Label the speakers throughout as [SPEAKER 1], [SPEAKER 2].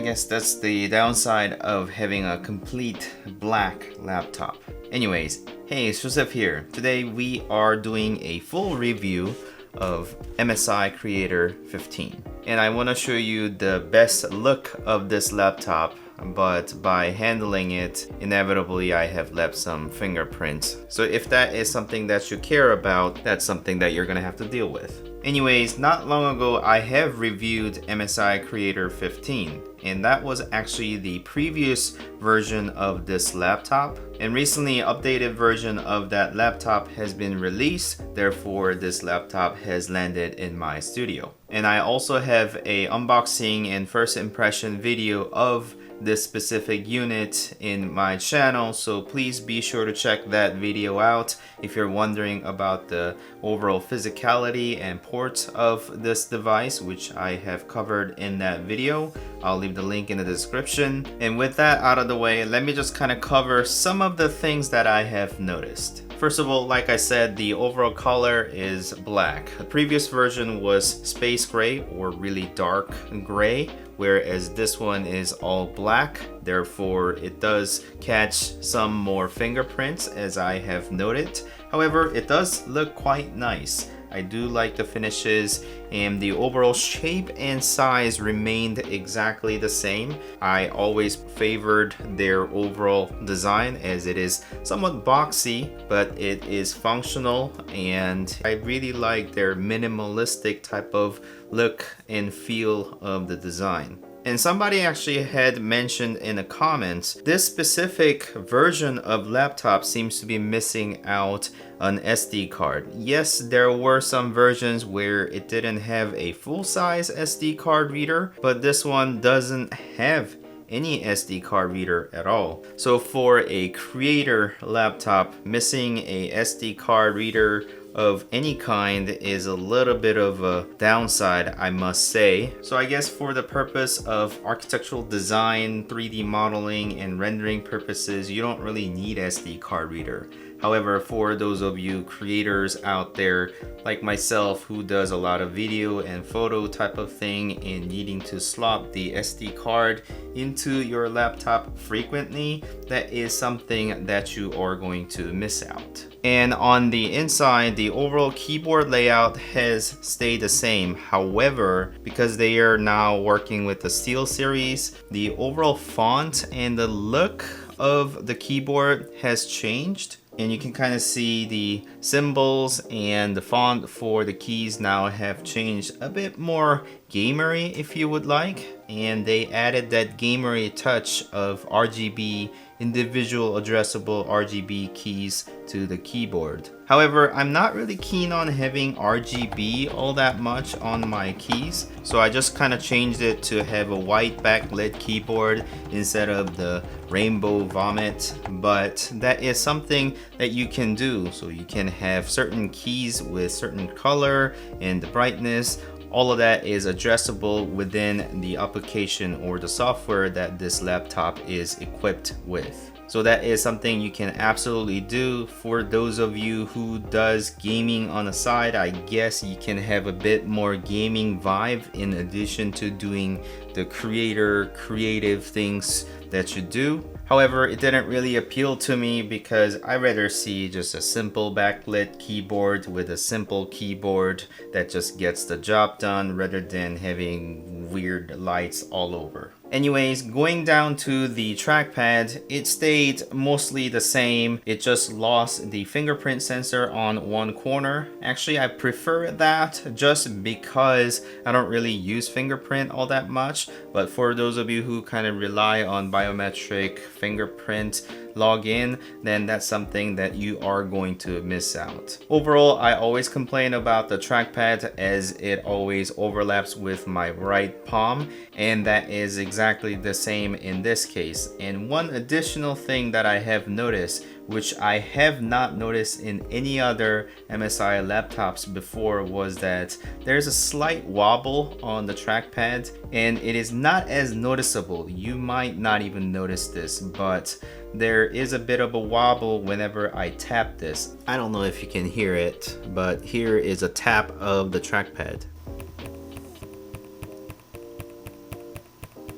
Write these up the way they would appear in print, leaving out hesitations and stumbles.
[SPEAKER 1] guess that's the downside of having a complete black laptop. Anyways, hey, it's Joseph here. Today we are doing a full review of MSI Creator 15. And I want to show you the best look of this laptop, but by handling it, inevitably I have left some fingerprints. So if that is something that you care about, that's something that you're gonna have to deal with. Anyways, not long ago I have reviewed MSI Creator 15, and that was actually the previous version of this laptop. And recently updated version of that laptop has been released, therefore this laptop has landed in my studio. And I also have a unboxing and first impression video of this specific unit in my channel, so please be sure to check that video out if you're wondering about the overall physicality and ports of this device, which I have covered in that video. I'll leave the link in the description. And with that out of the way, let me just kind of cover some of the things that I have noticed. First of all, like I said, the overall color is black. The previous version was space gray or really dark gray, whereas this one is all black. Therefore, it does catch some more fingerprints, as I have noted. However, it does look quite nice. I do like the finishes, and the overall shape and size remained exactly the same. I always favored their overall design, as it is somewhat boxy, but it is functional, and I really like their minimalistic type of look and feel of the design. And somebody actually had mentioned in the comments, this specific version of laptop seems to be missing out an SD card. Yes, there were some versions where it didn't have a full-size SD card reader, but this one doesn't have any SD card reader at all. So for a creator laptop, missing a SD card reader of any kind is a little bit of a downside, I must say. So I guess for the purpose of architectural design, 3D modeling, and rendering purposes, you don't really need SD card reader. However, for those of you creators out there like myself who does a lot of video and photo type of thing and needing to slot the SD card into your laptop frequently, that is something that you are going to miss out. And on the inside, the overall keyboard layout has stayed the same. However, because they are now working with the Steel series, the overall font and the look of the keyboard has changed. And you can kind of see the symbols and the font for the keys now have changed a bit more gamery, if you would like. And they added that gamery touch of RGB, individual addressable RGB keys to the keyboard. However, I'm not really keen on having RGB all that much on my keys, so I just kind of changed it to have a white backlit keyboard instead of the rainbow vomit. But that is something that you can do, so you can have certain keys with certain color and the brightness. All of that is addressable within the application or the software that this laptop is equipped with. So that is something you can absolutely do. For those of you who does gaming on the side, I guess you can have a bit more gaming vibe in addition to doing the creative things that you do. However, it didn't really appeal to me because I rather see just a simple backlit keyboard with a simple keyboard that just gets the job done rather than having weird lights all over. Anyways, going down to the trackpad, it stayed mostly the same. It just lost the fingerprint sensor on one corner. Actually, I prefer that just because I don't really use fingerprint all that much. But for those of you who kind of rely on biometric fingerprint login, then that's something that you are going to miss out. Overall, I always complain about the trackpad as it always overlaps with my right palm, and that is exactly the same in this case. And one additional thing that I have noticed, which I have not noticed in any other MSI laptops before, was that there's a slight wobble on the trackpad, and it is not as noticeable. You might not even notice this, but there is a bit of a wobble whenever I tap this. I don't know if you can hear it, but here is a tap of the trackpad.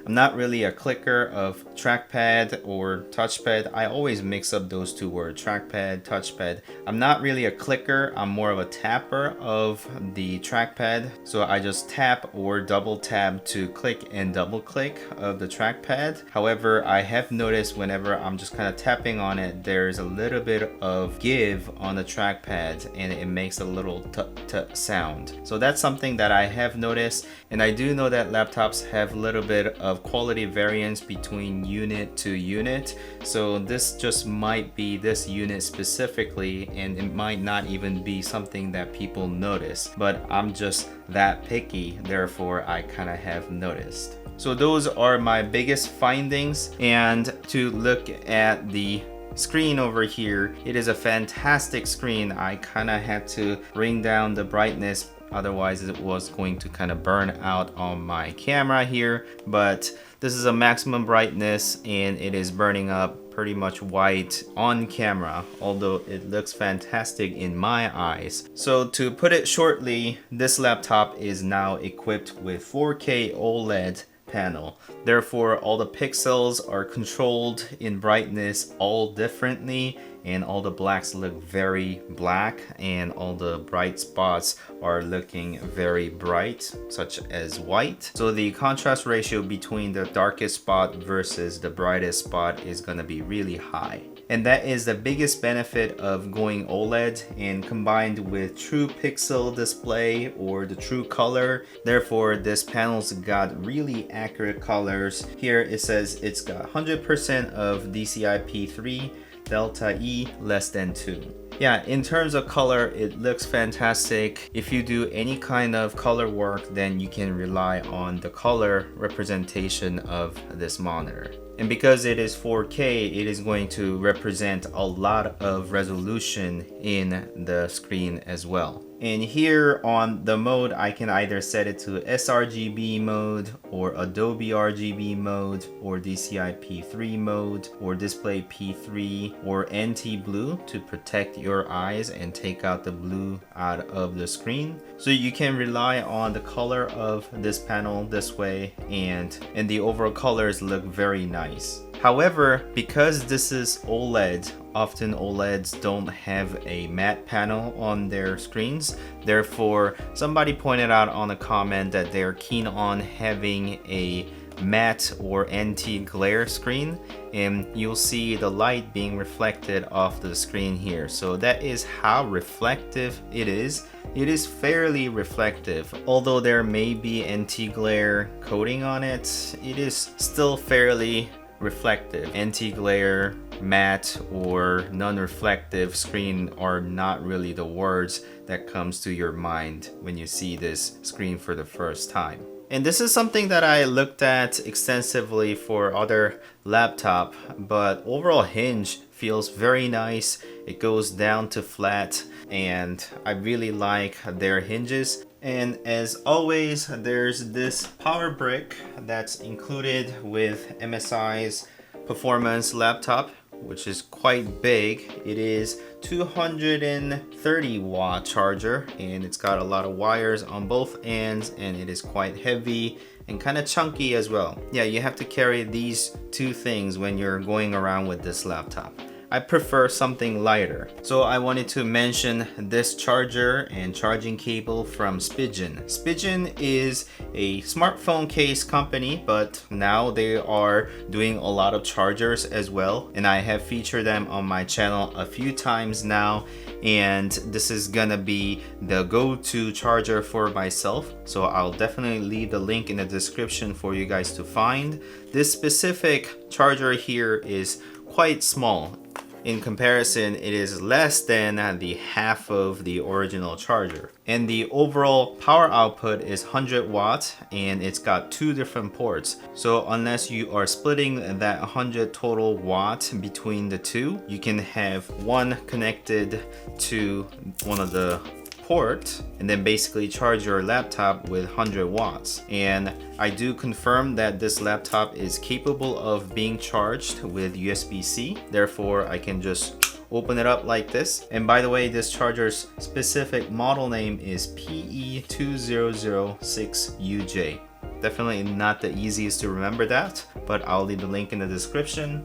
[SPEAKER 1] I'm not really a clicker of trackpad or touchpad. I always mix up those two words, trackpad, touchpad. I'm not really a clicker. I'm more of a tapper of the trackpad. So I just tap or double tap to click and double click of the trackpad. However, I have noticed whenever I'm just kind of tapping on it, there's a little bit of give on the trackpad and it makes a little t sound. So that's something that I have noticed, and I do know that laptops have a little bit of quality variance between unit to unit. So this just might be this unit specifically, and it might not even be something that people notice, but I'm just that picky, therefore I kind of have noticed. So those are my biggest findings. And to look at the screen over here, it is a fantastic screen. I kind of had to bring down the brightness, otherwise it was going to kind of burn out on my camera here, but this is a maximum brightness and it is burning up pretty much white on camera, although it looks fantastic in my eyes. So to put it shortly, this laptop is now equipped with 4K OLED panel. Therefore, all the pixels are controlled in brightness all differently, and all the blacks look very black, and all the bright spots are looking very bright, such as white. So the contrast ratio between the darkest spot versus the brightest spot is going to be really high. And that is the biggest benefit of going OLED, and combined with true pixel display or the true color. Therefore, this panel's got really accurate colors. Here it says it's got 100% of DCI-P3, Delta E less than 2. Yeah, in terms of color, it looks fantastic. If you do any kind of color work, then you can rely on the color representation of this monitor. And because it is 4K, it is going to represent a lot of resolution in the screen as well. And here on the mode, I can either set it to sRGB mode or Adobe RGB mode or DCI-P3 mode or Display P3 or NT-Blue to protect your eyes and take out the blue out of the screen. So you can rely on the color of this panel this way, and the overall colors look very nice. However, because this is OLED, often OLEDs don't have a matte panel on their screens. Therefore, somebody pointed out on a comment that they're keen on having a matte or anti-glare screen, and you'll see the light being reflected off the screen here. So that is how reflective it is. It is fairly reflective. Although there may be anti-glare coating on it, it is still fairly reflective. Anti-glare, matte, or non-reflective screen are not really the words that comes to your mind when you see this screen for the first time. And this is something that I looked at extensively for other laptop, but overall Hinge feels very nice. It goes down to flat, and I really like their hinges. And as always, there's this power brick that's included with MSI's performance laptop, which is quite big. It is 230 watt charger, and it's got a lot of wires on both ends, and it is quite heavy and kind of chunky as well. Yeah, you have to carry these two things when you're going around with this laptop. I prefer something lighter. So I wanted to mention this charger and charging cable from Spigen. Spigen is a smartphone case company, but now they are doing a lot of chargers as well. And I have featured them on my channel a few times now. And this is gonna be the go-to charger for myself. So I'll definitely leave the link in the description for you guys to find. This specific charger here is quite small. In comparison, it is less than the half of the original charger. And the overall power output is 100 watts, and it's got two different ports. So unless you are splitting that 100 total watts between the two, you can have one connected to one of the port and then basically charge your laptop with 100 watts. And I do confirm that this laptop is capable of being charged with USB-C. Therefore, I can just open it up like this. And by the way, this charger's specific model name is PE2006UJ. Definitely not the easiest to remember that, but I'll leave the link in the description.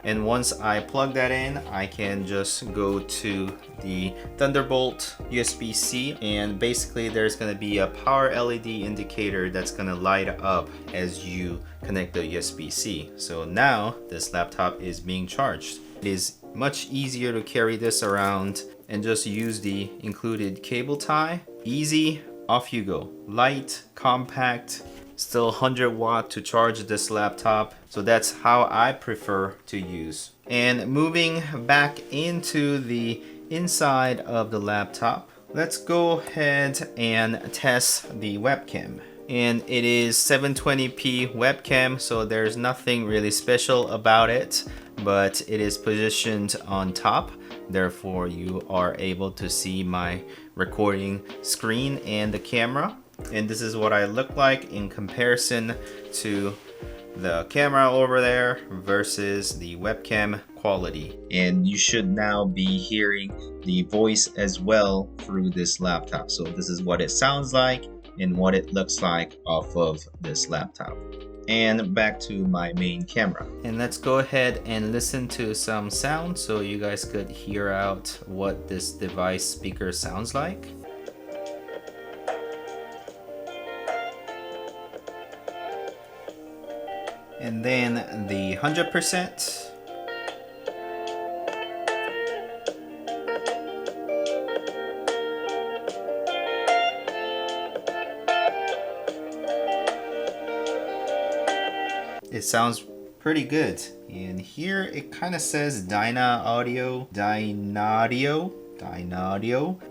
[SPEAKER 1] And once I plug that in, I can just go to the Thunderbolt USB-C, and basically there's going to be a power LED indicator that's going to light up as you connect the USB-C. So now this laptop is being charged. It is much easier to carry this around and just use the included cable tie. Easy, off you go. Light, compact, still 100 watt to charge this laptop. So that's how I prefer to use. And moving back into the inside of the laptop, let's go ahead and test the webcam. And it is 720p webcam, so there's nothing really special about it, but it is positioned on top. Therefore, you are able to see my recording screen and the camera. And this is what I look like in comparison to the camera over there versus the webcam quality. And you should now be hearing the voice as well through this laptop. So this is what it sounds like and what it looks like off of this laptop. And back to my main camera. And let's go ahead and listen to some sound so you guys could hear out what this device speaker sounds like. And then the 100%. It sounds pretty good. And here it kind of says Dynaaudio,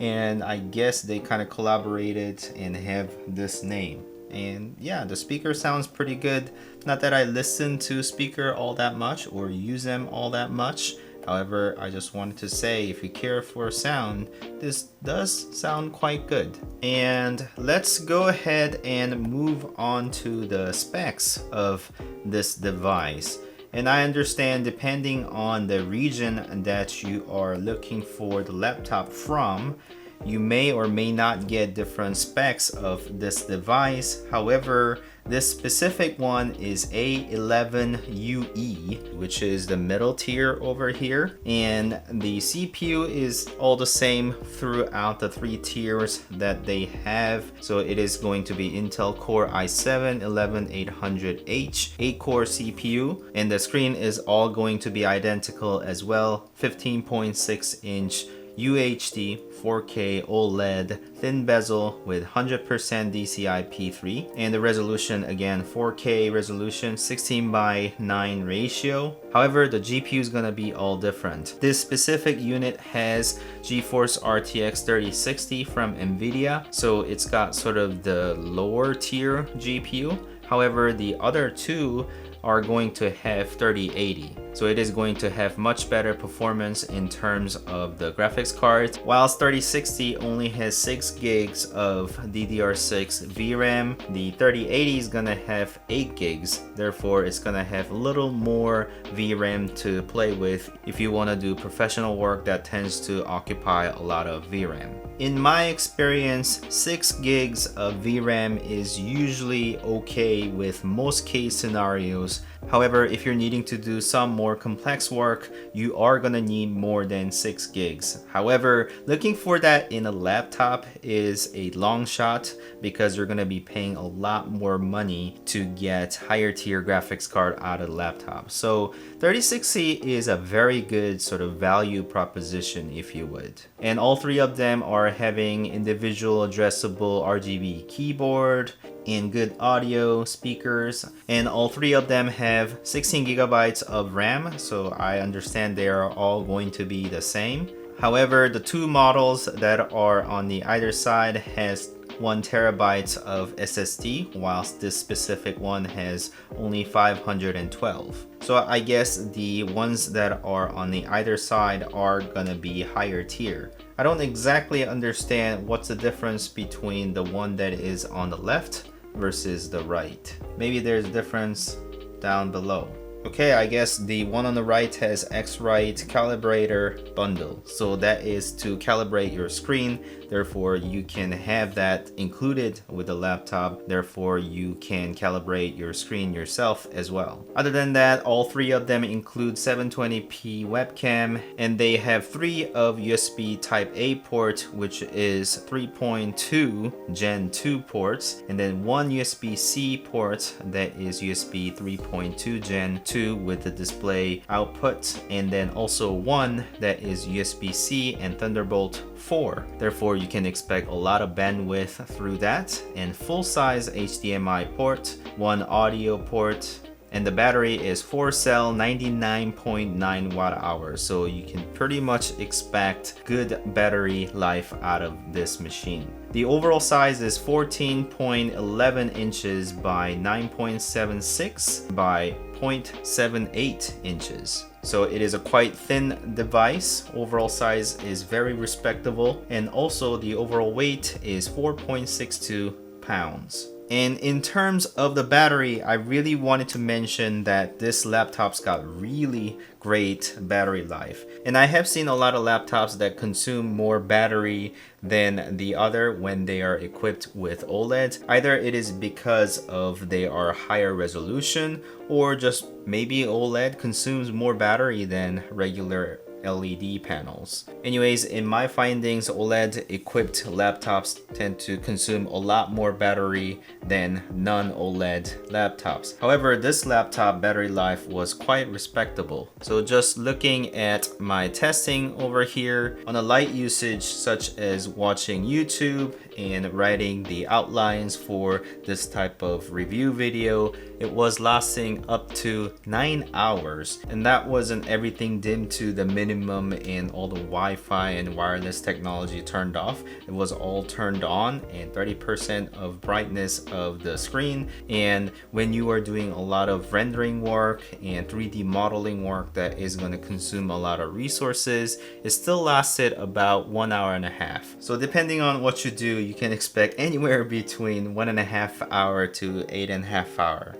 [SPEAKER 1] and I guess they kind of collaborated and have this name. And yeah, the speaker sounds pretty good. Not that I listen to speaker all that much or use them all that much. However, I just wanted to say, if you care for sound, this does sound quite good. And let's go ahead and move on to the specs of this device. And I understand, depending on the region that you are looking for the laptop from, you may or may not get different specs of this device. However, this specific one is A11UE, which is the middle tier over here. And the CPU is all the same throughout the 3 tiers that they have. So it is going to be Intel Core i7-11800H 8-core CPU. And the screen is all going to be identical as well. 15.6-inch UHD 4K OLED thin bezel with 100% DCI-P3, and the resolution again 4K resolution, 16:9 ratio. However, the GPU is gonna be all different. This specific unit has GeForce RTX 3060 from Nvidia, so it's got sort of the lower tier GPU. However, the other two are going to have 3080. So it is going to have much better performance in terms of the graphics card. Whilst 3060 only has 6 gigs of DDR6 VRAM, the 3080 is gonna have 8 gigs. Therefore, it's gonna have a little more VRAM to play with if you wanna do professional work that tends to occupy a lot of VRAM. In my experience, 6 gigs of VRAM is usually okay with most case scenarios. However, if you're needing to do some more complex work, you are gonna need more than 6 gigs. However, looking for that in a laptop is a long shot because you're gonna be paying a lot more money to get higher tier graphics card out of the laptop. So 3060 is a very good sort of value proposition, if you would. And all 3 of them are having individual addressable RGB keyboard and good audio speakers, and all 3 of them have 16 gigabytes of RAM, so I understand they are all going to be the same. However, the 2 models that are on the either side has 1 terabyte of SSD, whilst this specific one has only 512. So I guess the ones that are on the either side are gonna be higher tier. I don't exactly understand what's the difference between the one that is on the left versus the right. Maybe there's a difference down below. Okay, I guess the one on the right has X-Rite calibrator bundle. So that is to calibrate your screen. Therefore, you can have that included with the laptop. Therefore, you can calibrate your screen yourself as well. Other than that, all three of them include 720p webcam, and they have 3 of USB Type A port, which is 3.2 Gen 2 ports, and then 1 USB-C port that is USB 3.2 Gen 2 with the display output, and then also one that is USB-C and Thunderbolt 4. Therefore, you can expect a lot of bandwidth through that, and full-size HDMI port, 1 audio port, and the battery is 4-cell 99.9 watt hours, so you can pretty much expect good battery life out of this machine. The overall size is 14.11 inches by 9.76 by 0.78 inches. So it is a quite thin device. Overall size is very respectable, and also the overall weight is 4.62 pounds. And in terms of the battery, I really wanted to mention that this laptop's got really great battery life. And I have seen a lot of laptops that consume more battery than the other when they are equipped with OLED. Either it is because of they are higher resolution, or just maybe OLED consumes more battery than regular LED panels. Anyways, in my findings, OLED equipped laptops tend to consume a lot more battery than non-OLED laptops. However, this laptop battery life was quite respectable. So just looking at my testing over here, on a light usage such as watching YouTube and writing the outlines for this type of review video, it was lasting up to 9 hours, and that wasn't everything dimmed to the minimum and all the Wi-Fi and wireless technology turned off. It was all turned on, and 30% of brightness of the screen. And when you are doing a lot of rendering work and 3D modeling work that is going to consume a lot of resources, it still lasted about 1 hour and a half. So depending on what you do, you can expect anywhere between 1.5 hour to 8.5 hour.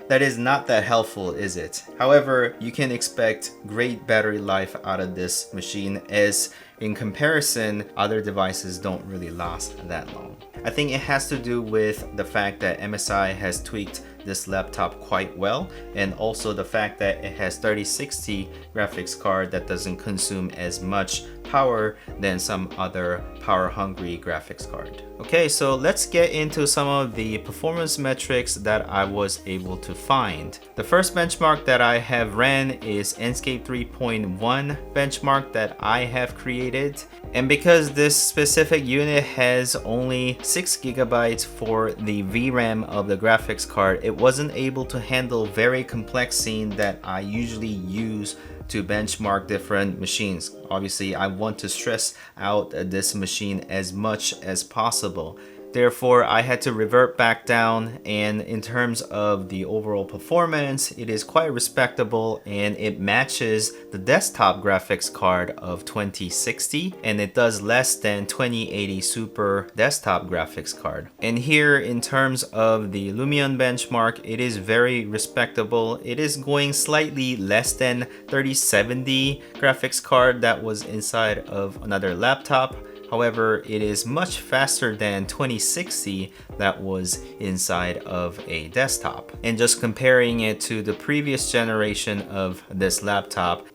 [SPEAKER 1] That is not that helpful, is it? However, you can expect great battery life out of this machine, as in comparison, other devices don't really last that long. I think it has to do with the fact that MSI has tweaked this laptop quite well, and also the fact that it has 3060 graphics card that doesn't consume as much power than some other power-hungry graphics card. Okay, so let's get into some of the performance metrics that I was able to find. The first benchmark that I have ran is Enscape 3.1 benchmark that I have created. And because this specific unit has only 6 gigabytes for the VRAM of the graphics card, it wasn't able to handle very complex scene that I usually use to benchmark different machines. Obviously, I want to stress out this machine as much as possible. Therefore, I had to revert back down, and in terms of the overall performance, it is quite respectable, and it matches the desktop graphics card of 2060, and it does less than 2080 Super desktop graphics card. And here, in terms of the Lumion benchmark, it is very respectable. It is going slightly less than 3070 graphics card that was inside of another laptop. However, it is much faster than 2060 that was inside of a desktop. And just comparing it to the previous generation of this laptop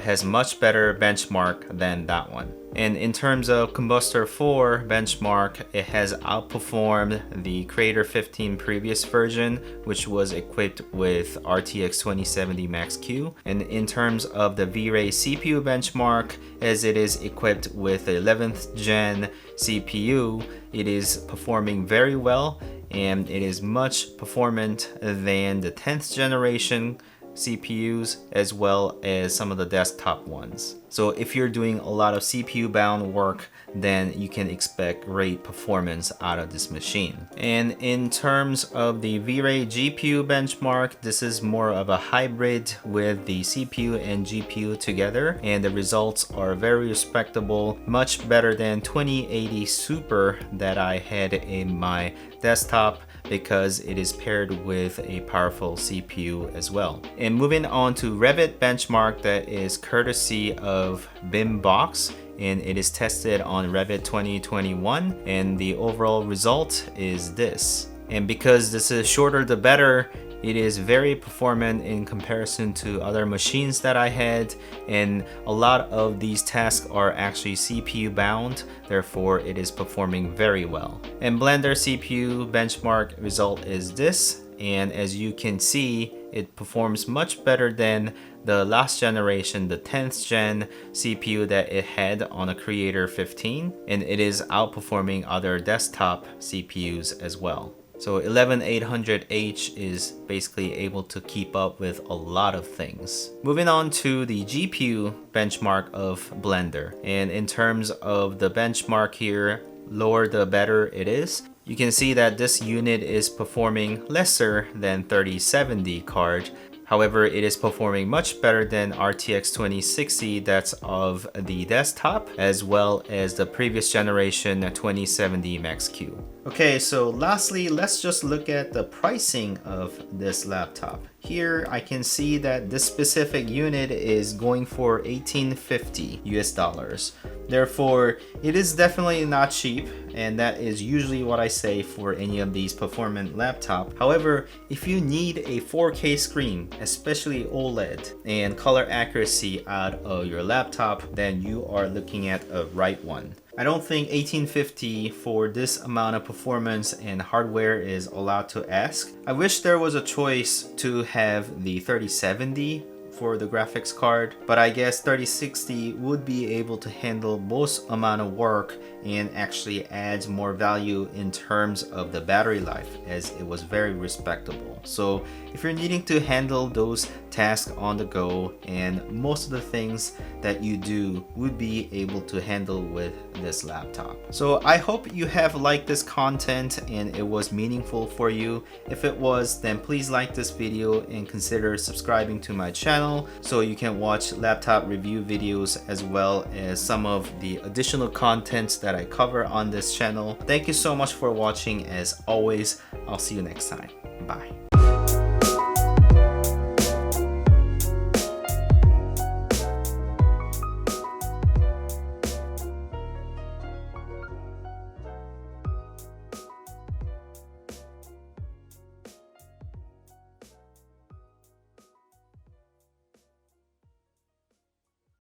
[SPEAKER 1] has much better benchmark than that one. And in terms of Combustor 4 benchmark, it has outperformed the Creator 15 previous version, which was equipped with RTX 2070 Max-Q. And in terms of the V-Ray CPU benchmark, as it is equipped with the 11th gen CPU, it is performing very well, and it is much performant than the 10th generation CPUs as well as some of the desktop ones. So if you're doing a lot of CPU bound work, then you can expect great performance out of this machine. And in terms of the V-Ray GPU benchmark, this is more of a hybrid with the CPU and GPU together, and the results are very respectable, much better than 2080 Super that I had in my desktop because it is paired with a powerful CPU as well. And moving on to Revit benchmark that is courtesy of BIMbox, and it is tested on Revit 2021, and the overall result is this. And because this is shorter the better, it is very performant in comparison to other machines that I had, and a lot of these tasks are actually CPU bound, therefore it is performing very well. And Blender CPU benchmark result is this, and as you can see, it performs much better than the last generation, the 10th gen CPU that it had on a Creator 15, and it is outperforming other desktop CPUs as well. So 11800H is basically able to keep up with a lot of things. Moving on to the GPU benchmark of Blender. And in terms of the benchmark here, lower the better it is. You can see that this unit is performing lesser than 3070 card. However, it is performing much better than RTX 2060 that's of the desktop, as well as the previous generation 2070 Max-Q. Okay, so lastly, let's just look at the pricing of this laptop. Here I can see that this specific unit is going for $1850 US. Therefore, it is definitely not cheap, and that is usually what I say for any of these performant laptop. However, if you need a 4K screen, especially OLED, and color accuracy out of your laptop, then you are looking at a right one. I don't think $1850 for this amount of performance and hardware is a lot to ask. I wish there was a choice to have the 3070 for the graphics card, but I guess 3060 would be able to handle most amount of work and actually adds more value in terms of the battery life, as it was very respectable. So if you're needing to handle those tasks on the go, and most of the things that you do would be able to handle with this laptop. So I hope you have liked this content and it was meaningful for you. If it was, then please like this video and consider subscribing to my channel so you can watch laptop review videos as well as some of the additional contents that I cover on this channel. Thank you so much for watching. As always, I'll see you next time. Bye.